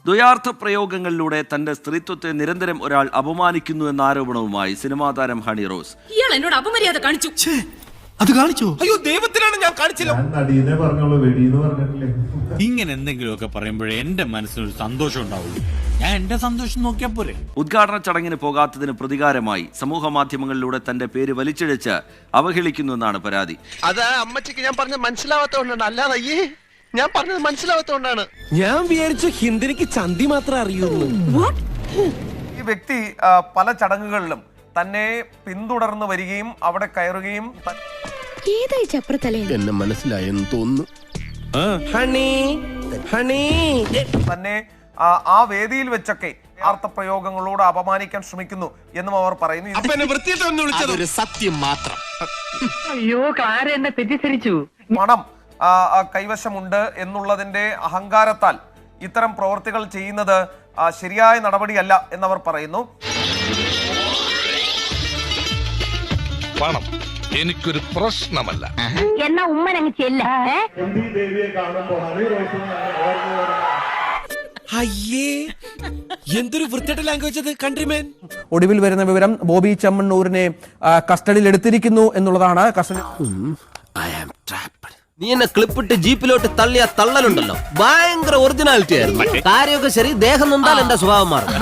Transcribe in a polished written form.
ദ്വയാർത്ഥ പ്രയോഗങ്ങളിലൂടെ തന്റെ സ്ത്രീത്വത്തെ നിരന്തരം ഒരാൾ അപമാനിക്കുന്നു എന്ന ആരോപണവുമായി സിനിമാ താരം ഹണി റോസ്. ഇയാൾ എന്നോട് അപമര്യാദ കാണിച്ചു. അത് കാണിച്ചോ? അയ്യോ ദൈവത്തിനാണ് ഞാൻ കാണിച്ചില്ല. നടീനെ പറഞ്ഞോളൂ, വെടിയെന്ന് പറഞ്ഞിട്ടില്ലേ? ഇങ്ങനെ എന്തെങ്കിലുമൊക്കെ പറയുമ്പോഴേ എന്റെ മനസ്സിനൊരു സന്തോഷം ഉണ്ടാവുള്ളൂ. ഞാൻ എന്റെ സന്തോഷം നോക്കിയാ പോരെ. ഉദ്ഘാടന ചടങ്ങിന് പോകാത്തതിന് പ്രതികാരമായി സമൂഹ മാധ്യമങ്ങളിലൂടെ തന്റെ പേര് വലിച്ചിഴച്ച് അവഹേളിക്കുന്നു എന്നാണ് പരാതി. അത് അമ്മച്ചിക്ക് ഞാൻ പറഞ്ഞത് മനസ്സിലാവാത്തോണ്ടാണ്, അല്ലാതെ അയ്യേ ഞാൻ പറഞ്ഞത് മനസ്സിലാവാത്തോണ്ടാണ്. ഞാൻ വിചാരിച്ചു ഹിന്ദിക്ക് ചന്തി മാത്രമേ അറിയുള്ളൂ. ഈ വ്യക്തി പല ചടങ്ങുകളിലും തന്നെ പിന്തുടർന്ന് വരികയും അവിടെ കയറുകയും എന്നെ മനസ്സിലായെന്ന് തോന്നുന്നു. ഹണി ഹണി തന്നെ ആ വേദിയിൽ വെച്ചൊക്കെ അർത്ഥപ്രയോഗങ്ങളോട് അപമാനിക്കാൻ ശ്രമിക്കുന്നു എന്നും അവർ പറയുന്നു. അതൊരു സത്യം മാത്രം. അയ്യോ എന്നെ തെറ്റിദ്ധരിച്ചു. പണം കൈവശമുണ്ട് എന്നുള്ളതിന്റെ അഹങ്കാരത്താൽ ഇത്തരം പ്രവൃത്തികൾ ചെയ്യുന്നത് ശരിയായ നടപടിയല്ല എന്നവർ പറയുന്നു. പണം എനിക്കൊരു പ്രശ്നമല്ല. എന്നാ ഉമ്മനങ്ങ് ചെല്ല. ദേവിയെ കാണുമ്പോൾ ഹണി റോസ് അയ്യേ എന്തൊരു വൃത്തിയുടെ ലാംഗ്വേജ് അത്, കൺട്രിമാൻ. ഒടുവിൽ വരുന്ന വിവരം ബോബി ചെമ്മണ്ണൂരിനെ കസ്റ്റഡിയിൽ എടുത്തിരിക്കുന്നു എന്നുള്ളതാണ്. നീ എന്നെ ക്ലിപ്പിട്ട് ജീപ്പിലോട്ട് തള്ളിയ തള്ളലുണ്ടല്ലോ, ഭയങ്കര ഒറിജിനാലിറ്റി ആയിരുന്നു. കാര്യമൊക്കെ ശരി, ദേഹം നൊന്താൽ എന്റെ സ്വഭാവം മാറും.